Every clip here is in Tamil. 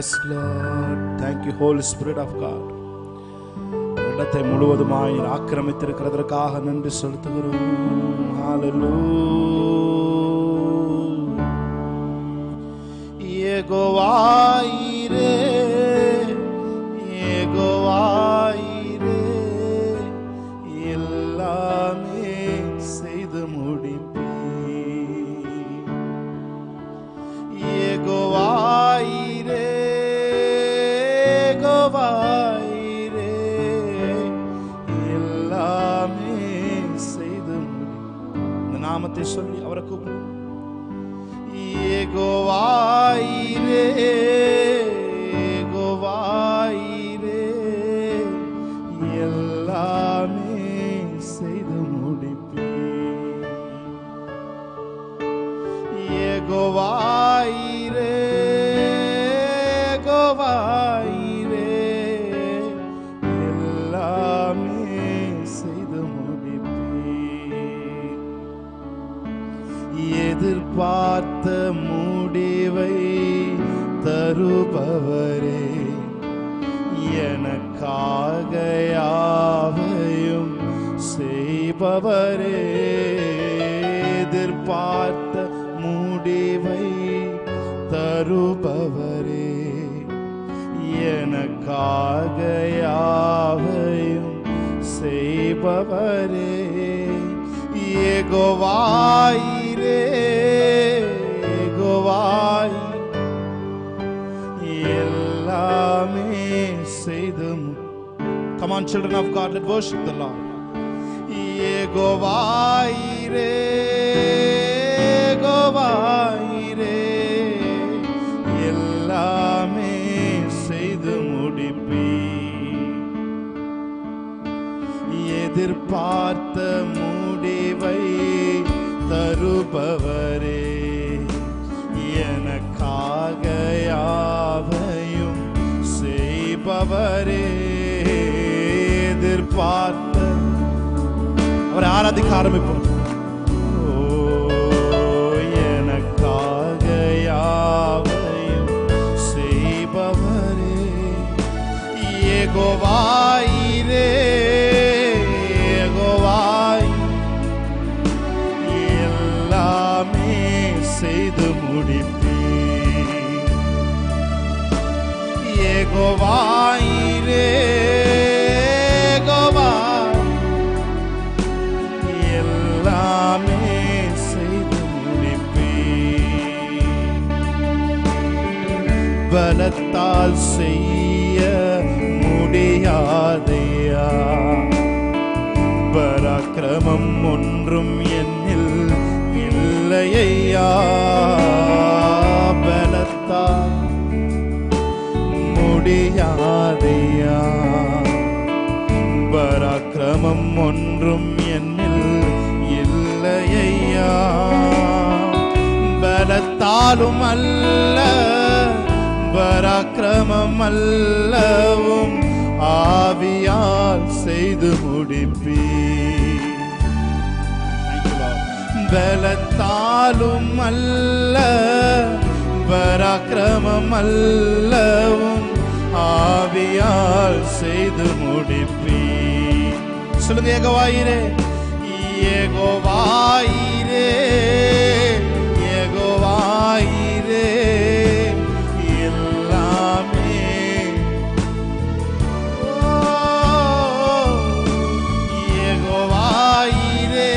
Yes Lord, thank you Holy Spirit of God. இடத்தை முழுவதுமாய் ஆக்கிரமித்திருக்கிறதற்காக நன்றி செலுத்துகிறோம். ஹalleluya. யெகோவா ஈரே, யெகோவா ஈரே, எல்லாமே செய்து முடிப்பீர். யெகோவா ஈரே, யெகோவா ஈரே, எல்லாமே செய்து முடிப்பீர். இந்த நாமத்தை சொல்லி அவரை கூப்பிடு. யெகோவா ஈரே, யெகோவா ஈரே, எல்லாமே செய்து முடிப்பீர். யெகோவா ஈரே, யெகோவா ஈரே, எல்லாமே செய்து முடிப்பீர். எதிர்பார்த்த முடிவை தருபவரே, எனக்காக யாவையும் செய்பவரே. எதிர்பார்த்த முடிவை தருபவரே, எனக்காக யாவையும் செய்பவரே. யெகோவா ஈரே, யெகோவா எல்லாமே செய்து. Come on children of God, let's worship the Lord. Jehovah ஈரே, யெகோவா ஈரே, எல்லாமே செய்து முடிப்பீர். எதிர்பார்த்த முடிவை தருபவரே, எனக்காக யாவையும் செய்பவரே. எதிர்பார்த்த அவரை ஆராதிக்க ஆரம்பிப்போம். ஓ, எனக்காக யாவையும் செய்பவரே. யெகோவா ஈரே, யெகோவா எல்லாமே செய்து முடிப்பீர். யெகோவா ஈரே, யெகோவா எல்லாமே செய்து முடிப்பீர். பலத்தால் செய்ய முடியாதையா, பராக்கிரமம் ஒன்றும் என்னில் இல்லையா. பலத்தால் முடியாதையா, பராக்கிரமம் ஒன்றும் என்னில் இல்லையா. பலத்தாலும் அல்ல, பராக்கிரமம் அல்லவும் ஆவியால் செய்து முடிப்பீர். பலத்தாலும் அல்ல, பராக்கிரமம் அல்லவும் ஆவியால் செய்து முடிப்பீர். சொல்லுங்க, யெகோவா ஈரே, யெகோவா ஈரே, யெகோவா ஈரே, எல்லாமே. யெகோவா ஈரே,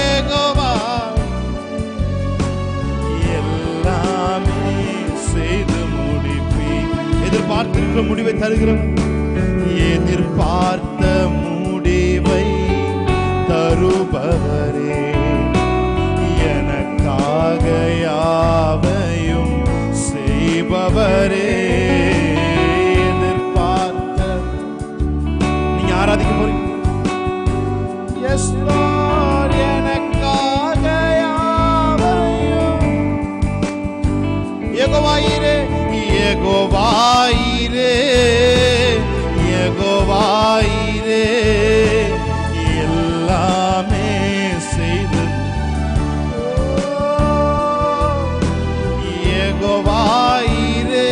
யெகோவா எல்லாமே செய்து முடிப்பீர். எதிர்பார்த்திருக்கிற முடிவை தருகிறோம். எதிர்பார்த்த முடிவை தருபவரே, எனக்காக யாவையும் செய்பவரே. எதிர்பார்த்த நீங்க ஆராதிக்க போறீங்க. Yes Lord, எனக்காக யாவையும். யெகோவா ஈரே, யெகோவா ஈரே, யெகோவா ஈரே, எல்லாமே செய்து. யெகோவா ஈரே,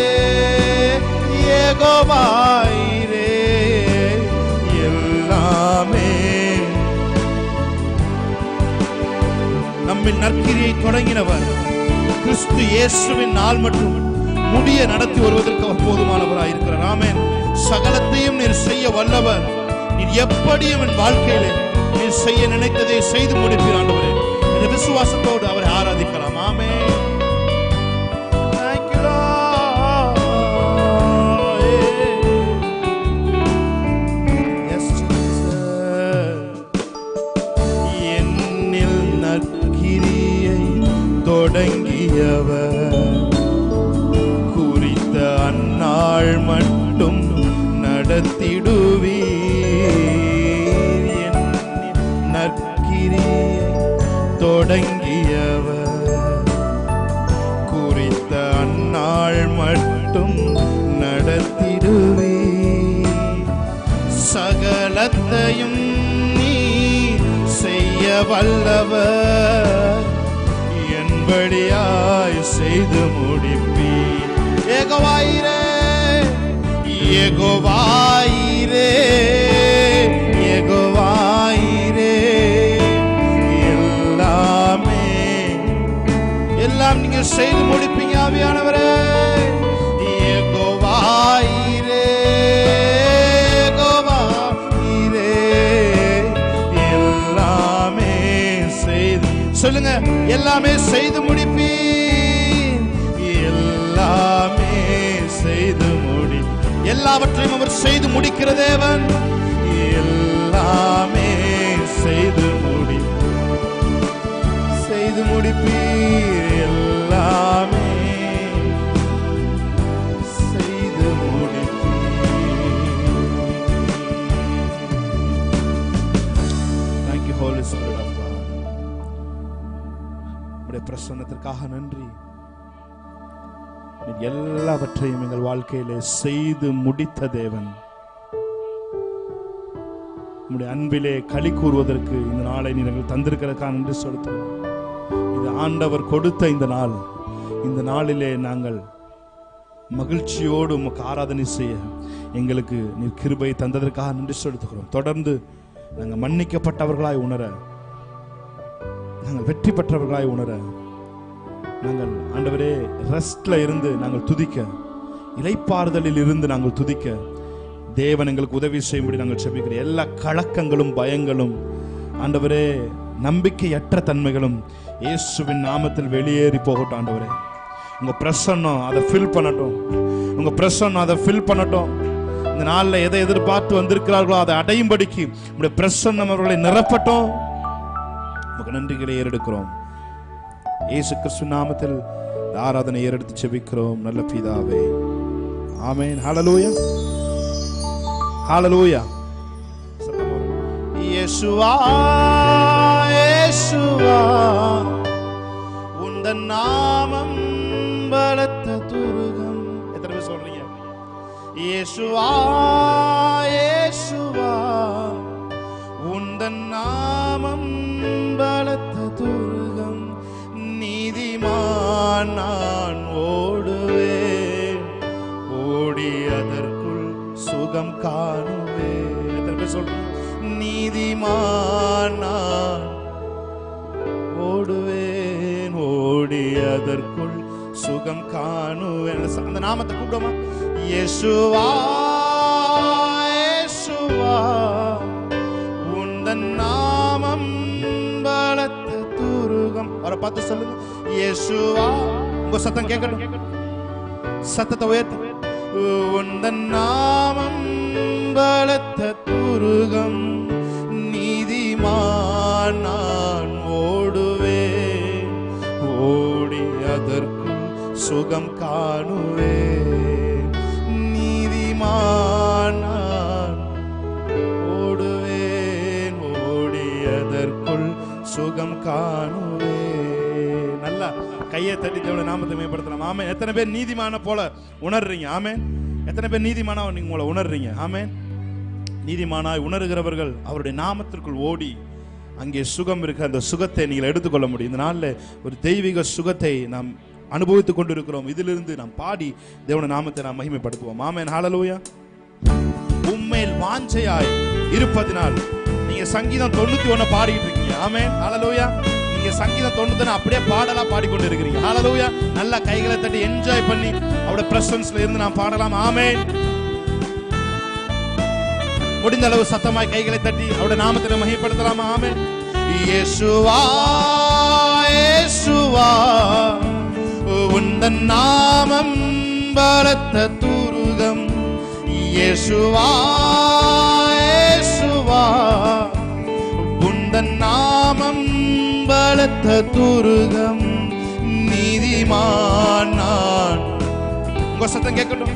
நம்மில் நற்கிரியை தொடங்கினவர் கிறிஸ்து இயேசுவின் நாள் மட்டும் முடிய நடத்தி வருவதற்கு அவர் போதுமானவராய் இருக்கிறார். ஆமென். சகலத்தையும் நீர் செய்ய வல்லவர். நீர் எப்படியும் என் வாழ்க்கையிலே நீர் செய்ய நினைத்ததை செய்து முடிப்பீர் ஆண்டவரே. இந்த விசுவாசத்தோடு அவரை ஆராதிக்கலாம். ஆமென். என்னில் நற்கிரியை தொடங்கியவர் குறித்த அந்நாள் மட்டும் நடத்திடுவீர். நற்கிரியை தொடங்கியவர் குறித்த அந்நாள் மட்டும் நடத்திடுவீர். சகலத்தையும் நீ செய்ய வல்லவர், என்படியாய் செய்து முடிப்பீர். ஏகோவாயிரே ஏகோவாயிரே ஏகோவாயிரே, எல்லாமே எல்லாம் நீங்க செய்து முடிப்பீங்க ஆவியானவரே. ஏகோவாயிரே ஏகோவாயிரே, எல்லாமே செய்து சொல்லுங்க, எல்லாமே செய்து முடிப்பீர். எல்லாமே செய்து முடி, எல்லாவற்றையும் அவர் செய்து முடிக்கிற தேவன். எல்லாமே செய்து முடி, செய்து முடிப்பீர். எல்லாமே செய்து முடிப்பீர். Thank you Holy Spirit of God. உம்முடைய பிரசன்னத்திற்காக நன்றி. எல்லாவற்றையும் எங்கள் வாழ்க்கையிலே செய்து முடித்த தேவன். உம்முடைய அன்பிலே களி கூறுவதற்கு இந்த நாளை நீங்கள் தந்திருக்கிறதுக்காக நன்றி செலுத்துகிறோம். இது ஆண்டவர் கொடுத்த இந்த நாள். இந்த நாளிலே நாங்கள் மகிழ்ச்சியோடு உமக்கு ஆராதனை செய்ய எங்களுக்கு நீர் கிருபை தந்ததற்காக நன்றி செலுத்துகிறோம். தொடர்ந்து நாங்கள் மன்னிக்கப்பட்டவர்களாய் உணர, நாங்கள் வெற்றி பெற்றவர்களாய் உணர, நாங்கள் ஆண்டவரே ரெஸ்ட்ல இருந்து நாங்கள் துதிக்க, இளைப்பாறுதலில் இருந்து நாங்கள் துதிக்க தேவன் எங்களுக்கு உதவி செய்யும்படி நாங்கள் செபிக்கிறோம். எல்லா கலக்கங்களும் பயங்களும் ஆண்டவரே நம்பிக்கையற்ற தன்மைகளும் இயேசுவின் நாமத்தில் வெளியேறி போகட்டும். ஆண்டவரே உங்க பிரசன்னம் அதை ஃபில் பண்ணட்டும். உங்க பிரசன்னம் அதை ஃபில் பண்ணட்டும். இந்த நாளில் எதை எதிர்பார்த்து வந்திருக்கிறார்களோ அதை அடையும்படிக்கு உங்களுடைய பிரசன்னம் அவர்களை நிரப்பட்டும். உங்களுக்கு நன்றிகளை ஏறெடுக்கிறோம். இயேசு கிறிஸ்து நாமத்தில் ஆராதனை ஏறெடுத்து செபிக்கிறோம் நல்ல பிதாவே. ஆமென். ஹல்லேலூயா ஹல்லேலூயா. இயேசுவா இயேசுவா, உந்தன் நாமம் பலத்த துருகம். எத்தனை பேர் சொல்றீங்க? இயேசுவா இயேசுவா, உந்தன் நாமம் பலத்த துருகம். நீதிமான் நான் ஓடுவேன், ஓடி அதற்குள் சுகம் காணுவேன். எத்தனை பேர் சொல்றீங்க? நீதிமான் நான் ஓடுவேன், ஓடி அதற்குள் சுகம் காணுவேன். அந்த நாமத்தை கூப்பிடுமா? இயேசுவா இயேசுவா, உந்தன் நாமம் பலத்த துருகம். அவரை பார்த்து சொல்லுங்க, இயேசுவா. உங்க சத்தம் கேட்கணும், சத்தத்தை உயர்த்து. உந்தன் நாமம் பலத்த துருகம். நீதிமான் நான் ஓடுவேன், ஓடி அதற்குள் சுகம் காணுவேன். நீதிமான் நான் ஓடுவேன், ஓடி அதற்குள் சுகம் காணுவேன். நல்லா கையை தட்டி தேவனுடைய நாமத்தை மேம்படுத்தலாம். ஆமென். எத்தனை பேர் நீதிமான போல உணர்றீங்க? ஆமென். எத்தனை பேர் நீதிமானா நீங்க உங்களை உணர்றீங்க? ஆமென். நீதிமானாய் உணர்கிறவர்கள் அவருடைய நாமத்திற்குள் ஓடி அங்கே சுகம் இருக்க அந்த சுகத்தை நீங்கள் எடுத்துக்கொள்ள முடியும். இந்த நாளில் ஒரு தெய்வீக சுகத்தை நாம் அனுபவித்துக் கொண்டிருக்கிறோம். இதிலிருந்து நாம் பாடி தேவனுடைய நாமத்தை நாம் மகிமைப்படுத்துவோம். ஆமென். ஹல்லேலூயா. உம்மேல் வாஞ்சையாய் இருப்பதினால் நீங்க சங்கீதம் 91 பாடிட்டு இருக்கீங்க. ஆமென். ஹல்லேலூயா. நீங்க சங்கீதம் 91 அப்படியே பாடலா பாடிக்கொண்டு இருக்கிறீங்க. ஹalleluya. நல்ல கைகளை தட்டி என்ஜாய் பண்ணி அவருடைய பிரசன்ஸ்ல இருந்து நாம் பாடலாம். ஆமென். முடிந்த அளவு சத்தமாய் கைகளை தட்டி அவருடைய நாமத்தை மகிமைப்படுத்தலாம். ஆமென். இயேசுவா இயேசுவா உந்தன் நாமம் பலத்த துருகம். இயேசுவா இயேசுவா உந்தன் நாமம் பலத்த துருகம். நீதிமான் நான். உங்க சத்தம் கேட்கட்டும்.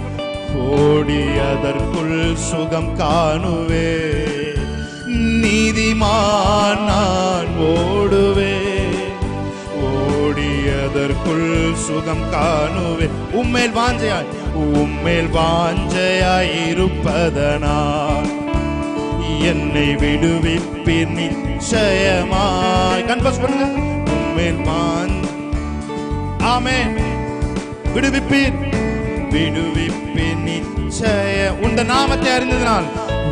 ஓடி அதற்குள் சுகம் காணுவே. நீதிமான் நான் ஓடுவே. ஓடி அதற்குள் சுகம் காணுவே. உம்மேல் வாஞ்சையாய் உம்மேல் வாஞ்சையாய் இருப்பதனால் என்னை விடுவிப்பீர் நிச்சயமாய். கன்ஃபஸ் பண்ணுங்க. உம்மேல் ஆமென். விடுவிப்பீர் விடுவிப்பீர் நிச்சய. உந்த நாமத்தை அறிந்ததனால்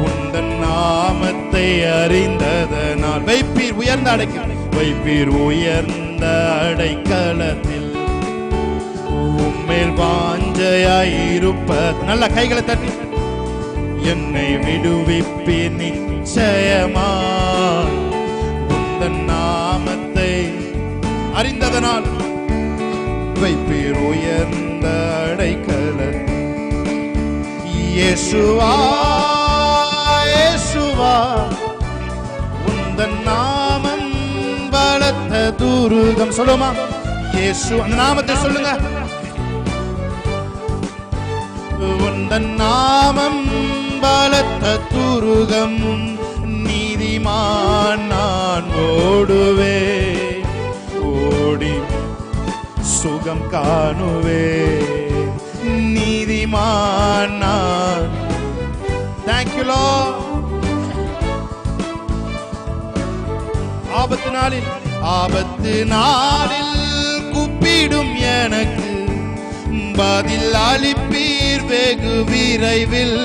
உந்த நாமத்தை அறிந்ததனால் வைப்பீர் உயர்ந்த அடைக்கலம். வைப்பீர் உயர்ந்த அடைக்கலத்தில் உம்மேல் வாஞ்சையாய் இருப்பது. நல்ல கைகளை தட்டி என்னை விடுவிப்பீர் நிச்சயமா. உந்த நாமத்தை அறிந்ததனால் வைப்பீர் உயர்ந்த அடைக்கலத்தில். இயேசுவா இயேசுவா உந்தன் நாமம் பலத்த துருகம். சொல்லுமா இயேசு. அந்த நாமத்தை சொல்லுங்க. உந்தன் நாமம் பலத்த துருகம். நீதிமான் நான் ஓடுவே. ஓடி சுகம் காணுவே. நீதிமான் நான். Thank you Lord. ஆபத்து நாளில் கூப்பிடும் எனக்கு பதில் அளிப்பீர் வெகு விரைவில்.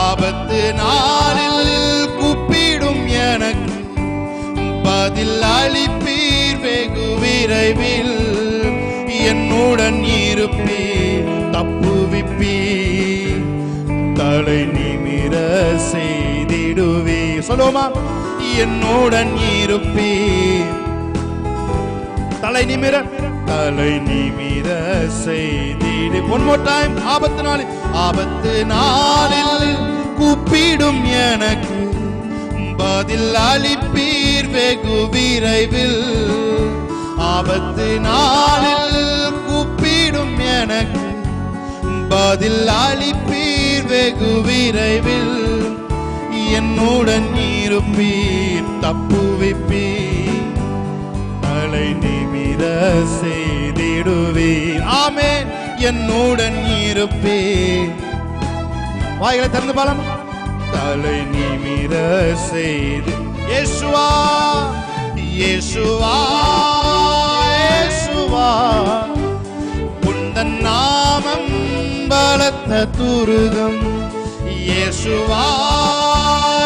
ஆபத்து நாளில் கூப்பிடும் எனக்கு பதில் அளிப்பீர் வெகு விரைவில். என்னுடன் இருப்பீர் தப்புவிப்பீர் தலை நிமிர செய்திடுவே. சொல்லுவோமா. என்னுடன் இருப்பீர் தலை நிமிர செய்திடு. One more time. ஆபத்து நாளில் கூப்பிடும் எனக்கு பதில் அளிப்பீர் வெகு விரைவில். ஆபத்து நாளில் கூப்பிடும் எனக்கு பதில் அளிப்பீர் வெகு விரைவில். என்னுடன் இருப்பீர் தப்புவிப்பீர் தலை நிமிர செய்திடுவீர். ஆமென். என்னுடன் இருப்பீர். வாய்களை திறந்து பாலம். தலை நிமிர செய்து. இயேசுவா இயேசுவா இயேசுவா உந்தன் நாமம் பலத்த துருகம். இயேசுவா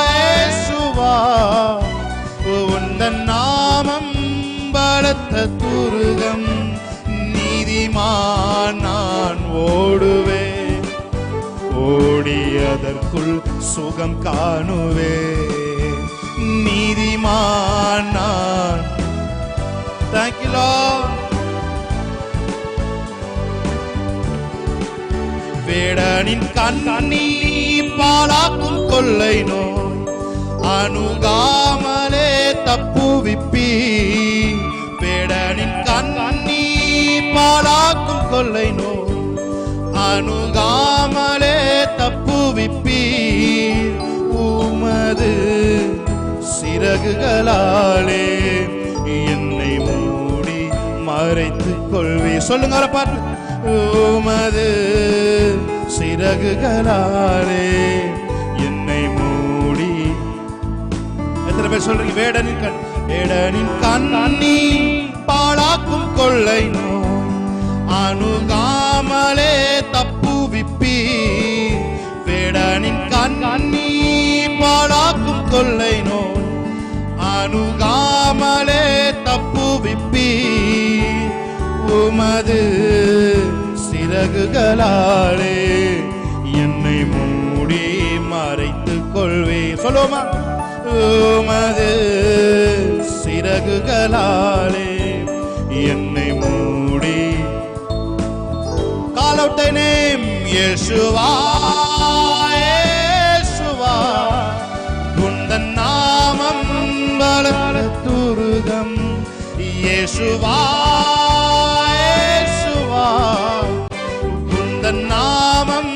இயேசுவா உந்தன் நாமம் பலத்த துருகம். நீதிமான் நான் ஓடுவே. ஓடி அதற்குள் சுகம் காணுவே. நீதிமான் நான். Thank you Lord. வேடனின் கண்ணி பாலாக்கும் கொள்ளை நோய் அணுகாமலே தப்புவிப்பீ. வேடனின் கண்ணி பாலாக்கும் கொள்ளை நோய் அணுகாமலே தப்புவிப்பீ. உமது சிறகுகளாலே என்னை மூடி மறைத்துக் கொள்வே. சொல்லுங்க பாட்டு. உமது சிறகுகளாலே என்னை மூடி. எத்தனை பேர் சொல்றீங்க? வேடனின் கண்ணி பாழாக்கும் கொள்ளை நோய் அணுகாமலே தப்புவிப்பீ. வேடனின் கண்ணி பாழாக்கும் கொள்ளை நோய் அணுகாமலே தப்புவிப்பி உமது சிறகுகளாலே என்னை மூடி மறைத்துக் கொள்வே. சொல்லுவோமா? உமது சிறகுகளாலே என்னை மூடி. Call out thy name, Yeshua, Yeshua. உந்தன் நாமம் பலத்த துருகம். Yeshua, Yeshua. உந்தன் நாமம்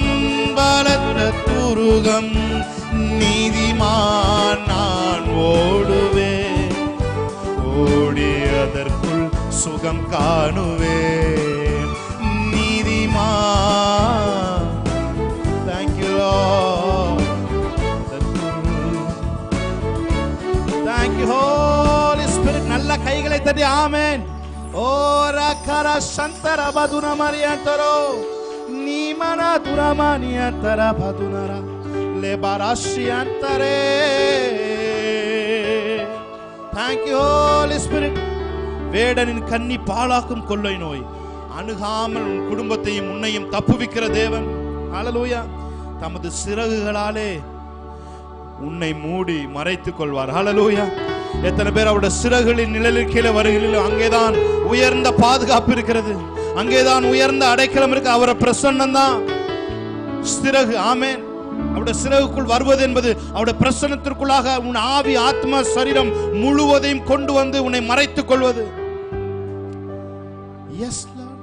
பலத்த துருகம். நீதிமான் நான் ஓடுவேன், ஓடி அதற்குள் சுகம் காணுவேன். நீதிமான். Thank you Lord. Thank you Holy Spirit. நல்ல கைகளை தட்டி ஆமென். ஓ ரகர Chandra பதுன மரியந்தரோ நீமன துரமானியந்தர பதுனரா லெபராஷியந்தரே. Thank you Holy Spirit. வேடனின் கன்னி பாழாக்கும் கொள்ளை நோய் அணுகாமல் உன் குடும்பத்தையும் உன்னையும் தப்புவிக்கிற தேவன். ஹல்லேலூயா. தமது சிறகுகளாலே உன்னை மூடி மறைத்துக் கொள்வார். ஹல்லேலூயா. எத்தனை பேர் அவருடைய சிறகுகளின் நிழலில் கீழே வருகிறீர்களோ அங்கேதான் உயர்ந்த பாதுகாப்பு இருக்கிறது, அங்கேதான் உயர்ந்த அடைக்கலம் இருக்கு. அவரை பிரசன்னம் தான் சிறகு. ஆமென். அவருடைய சிறகுக்குள் வருவது என்பது அவருடைய பிரசன்னத்திற்குள்ளாக உன் ஆவி ஆத்மா சரீரம் முழுவதையும் கொண்டு வந்து உன்னை மறைத்துக் கொள்வது. Yes Lord.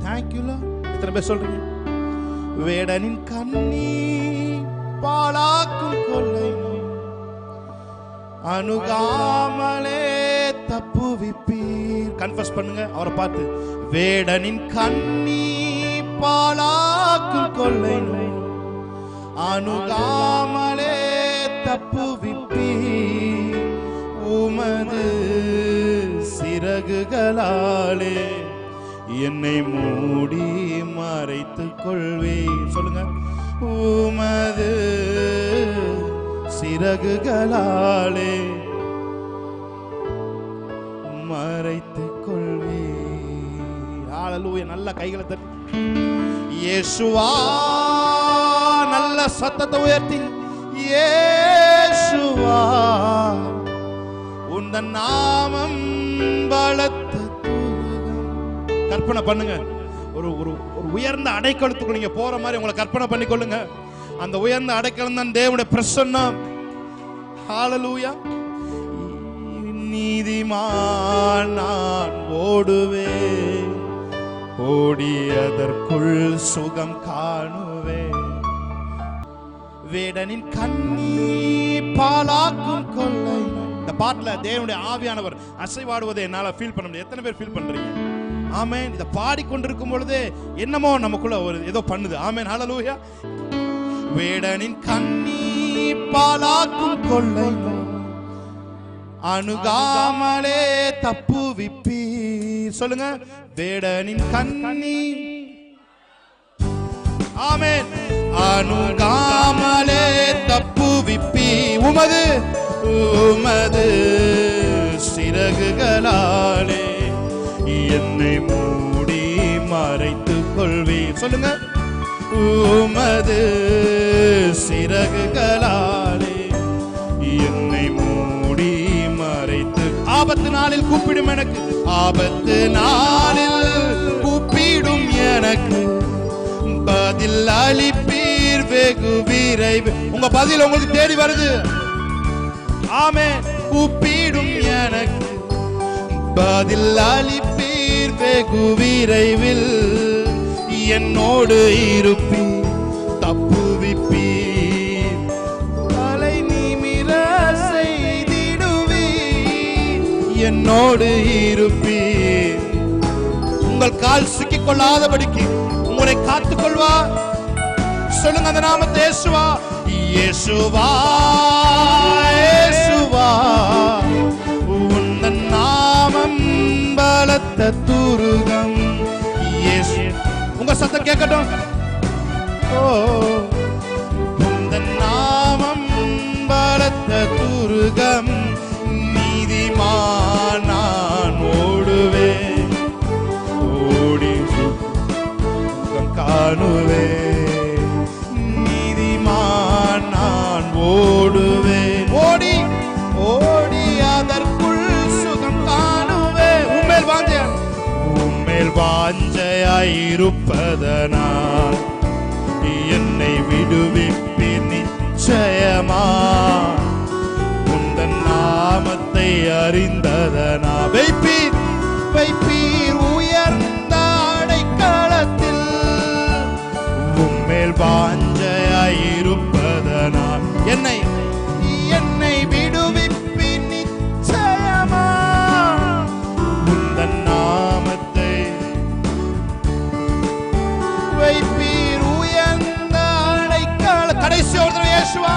Thank you Lord. எத்தனை பேர் சொல்றீங்க? வேடனின் கண்ணி பாழாக்கும் கொள்ளை அணுகாமலே தப்புவிப்பீர். கன்ஃபஸ் பண்ணுங்க அவரை பார்த்து. வேடனின் கண்ணி பாழாக்கும் கொள்ளை அணுகாமலே தப்புவிப்பீர் உமது சிறகுகளாலே என்னை மூடி மறைத்துக் கொள்வே. சொல்லுங்க. உமது சிறகுகளாலே மறைத்துக் கொள்வே. ஹல்லேலூயா. நல்ல கைகளை தட்டி இயேசுவா. நல்ல சத்தத்தை உயர்த்தி இயேசுவா. உந்தன் நாமம் பலத்த துருகம். கற்பனை பண்ணுங்க. ஒரு ஒரு உயர்ந்த அடைக்கலத்துக்கு நீங்க போற மாதிரி உங்களை கற்பனை பண்ணி கொள்ளுங்க. அந்த உயர்ந்த அடைக்கலம் தான் தேவனுடைய பிரசன்னம். ஹல்லேலூயா. நீதிமான் நான் ஓடுவேன், ஓடி அதற்குள் சுகம் காணுவேன். வேடனின் கண்ணி பாழாக்கும் கொள்ளை. இந்த பாட்டுல தேவனுடைய ஆவியானவர் அசைவாடுவதை என்னால ஃபீல் பண்ண முடியும். எத்தனை பேர் ஃபீல் பண்றீங்க? ஆமென். இத பாடிக்கொண்டிருக்கும் பொழுது என்னமோ நமக்குள்ள ஒரு ஏதோ பண்ணுது. ஆமென். ஹல்லேலூயா. வேடனின் கண்ணி பாழாக்கும் கொள்ளை அணுகாமலே தப்புவிப்பீர். சொல்லுங்க. வேடனின் கண்ணி. ஆமென். அணுகாமலே தப்புவிப்பி உமது உமது சிறகுகளாலே என்னை மூடி மறைத்துக் கொள்வீர். சொல்லுங்க. உமது சிறகுகளாலே என்னை மூடி மறைத்து. ஆபத்து நாளில் கூப்பிடும் எனக்கு, ஆபத்து நாளில் கூப்பிடும் எனக்கு பதில் அளிப்பீர் வெகு விரைவு. உங்க பதில் உங்களுக்கு தேடி வருது. ஆமென். கூப்பிடும் எனக்கு பதில் அளிப்பீர் வெகு விரைவில். என்னோடு இருப்பீர், தப்புவிப்பீர், தலை நிமிர செய்திடுவீர். என்னோடு இருப்பீர். உங்கள் கால் சிக்கிக் கொள்ளாதபடிக்கு உங்களை காத்துக் கொள்வார். சொல்லுங்க அந்த நாமத்தை. இயேசுவா. இயேசுவா. இயேசுவா. உந்தன் நாமம் பலத்த துருகம். இயேசு. உங்க சத்தம் கேட்கட்டும். ஓ உந்தன் நாமம் பலத்த துருகம். நீதிமான் வாஞ்சையாயிருப்பதனால் என்னை விடுவிப்பீர் நிச்சயமா. உந்தன் நாமத்தை அறிந்ததனா வைப்பீர் உயர்ந்த அடைக்கலத்தில். உம்மேல் வாஞ்சையாயிருப்பதனால் என்னை விடுவிப்பீர் நிச்சயமா. உந்தன் நாமத்தை வைப்பீர் உயர்ந்த அடைக்கல. கடைசி ஒரு தடவை இயேசுவா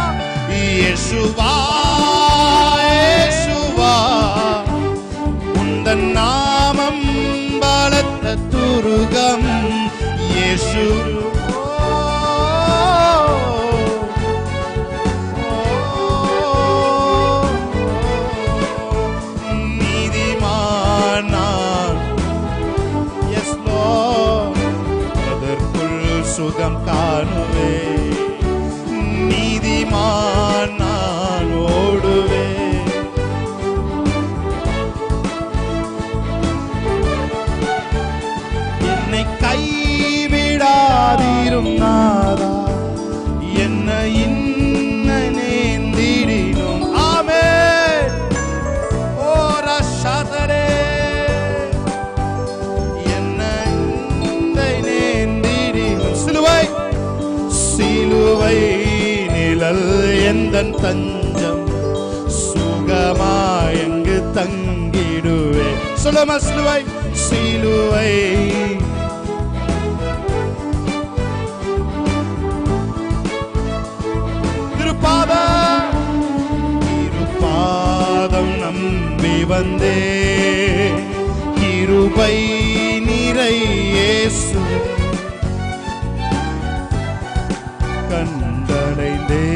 இயேசுவா இயேசுவா. உந்தன் நாமம் பலத்த துருகம். இயேசு சுகம் காணுவே. நீதிமான் நான் ஓடுவே. என்னை கைவிடாதீரும் நாதா. என்னை நேந்திடினும். ஆமென். ஓ ரஷாதரே சிலுவை நிழல் எந்தன் தஞ்சம். சுகமாயங்கு தங்கிடுவே. சொல்லுமா சிலுவை சிலுவை. திருப்பாதம் நம்பி வந்தே. கிருபை நிறை இயேசு கண்டடைந்தே.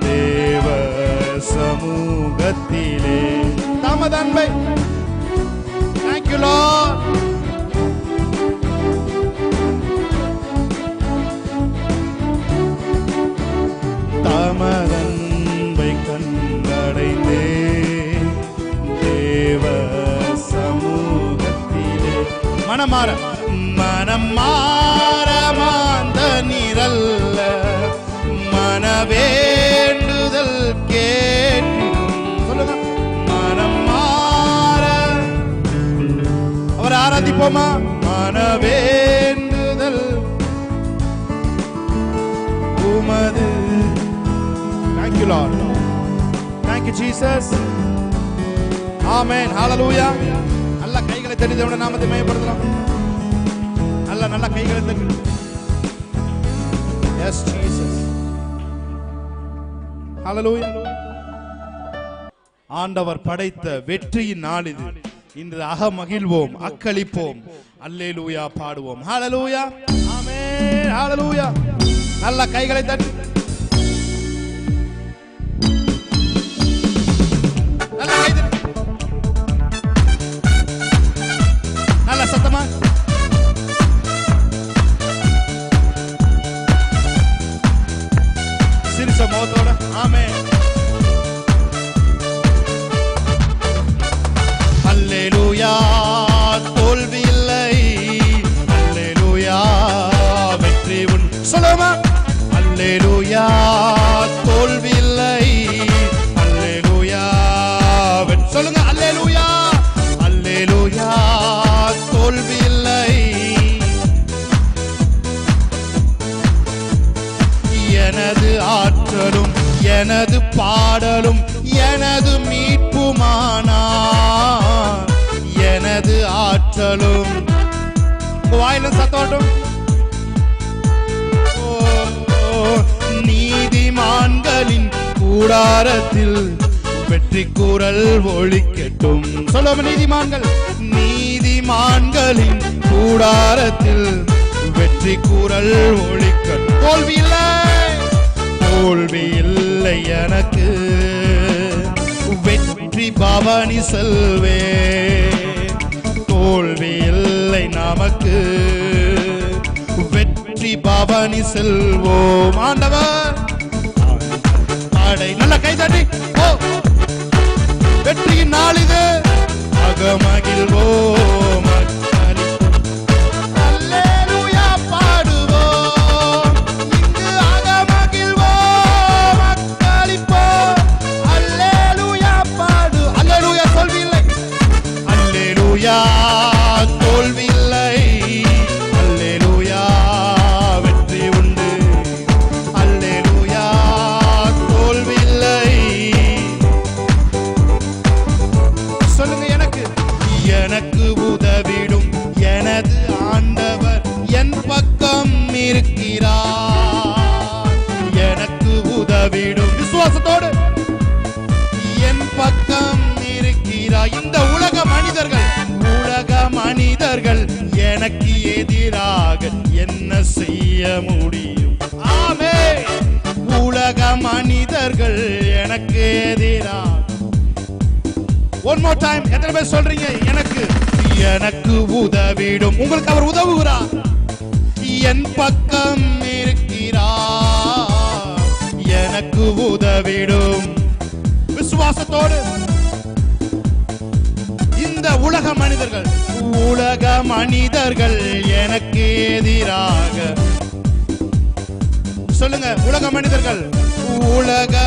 தேவ சமூகத்திலே தமது அன்பை. Thank you Lord. தமது அன்பை கண்டடைந்தே. தேவ சமூகத்திலே மனம் மாற மாந்த நிரல்ல. மனவேண்டுதல் கேட்டிடும். சொல்லுங்க மனம் மாற. அவர் ஆராதிப்போமா. மனவேண்டுதல் உமது. Thank you Lord. Thank you Jesus. Amen. Hallelujah. நல்ல கைகளை தட்டி தேவனுடைய நாமத்தை மகிமைப்படுத்தலாம். நல்ல கைகளை தட்டி. Yes Jesus. Hallelujah. ஆண்டவர் படைத்த வெற்றியின் நாள் இது. இன்று அகமகிழ்வோம், அக்களிப்போம், அல்லேலூயா பாடுவோம். ஹalleluya. ஆமென். ஹalleluya. நல்ல கைகளை தட்டி. நல்ல கை தட்டி. நல்ல சத்தமா. சிரிச்ச முகத்தோட. ஆமென். அல்லேலூயா. தோல்வி இல்லை. அல்லேலூயா. வெற்றி உன். சொல்லுமா. அல்லேலூயா. தோல்வி இல்லை. அல்லேலூயா. சொல்லுங்க. அல்லேலூயா. அல்லேலூயா. தோல்வி இல்லை. எனது ஆற்றலும் எனது பாடலும் எனது மீட்புமானார். எனது ஆற்றலும். வாயிலும் சத்தோட்டும். நீதிமான்களின் கூடாரத்தில் வெற்றி கூறல் ஒலிக்கட்டும். சொல்லுங்க. நீதிமான்களின் கூடாரத்தில் வெற்றி கூறல் ஒலிக்கட்டும். தோல்வி இல்லை. தோல்வி இல்லை எனக்கு. வெற்றி பவனி செல்வே. தோல்வி இல்லை நமக்கு. வெற்றி பவனி செல்வோம். ஆண்டவர் பாடை. நல்ல கை தட்டி. வெற்றியின் நாள் இது. அகமகிழ்வோம். எனக்கு எதிராக என்ன செய்ய முடியும்? ஆமென். உலக மனிதர்கள் எனக்கு எதிராக. One more time. எத்தனை பேர் சொல்றீங்க? எனக்கு உதவிடும். உங்களுக்கு அவர் உதவுகிறார். என் பக்கம் இருக்கிறார். எனக்கு உதவிடும். விசுவாசத்தோடு இந்த உலக மனிதர்கள் எனக்கு எதிராக. சொல்லுங்க, உலக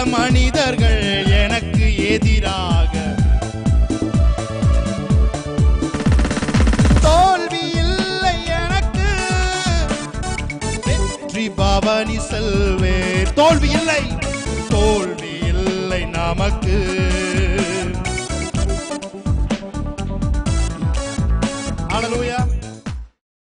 மனிதர்கள் எனக்கு எதிராக. தோல்வி இல்லை எனக்கு, வெற்றி பவனி செல்வே. தோல்வி இல்லை நமக்கு.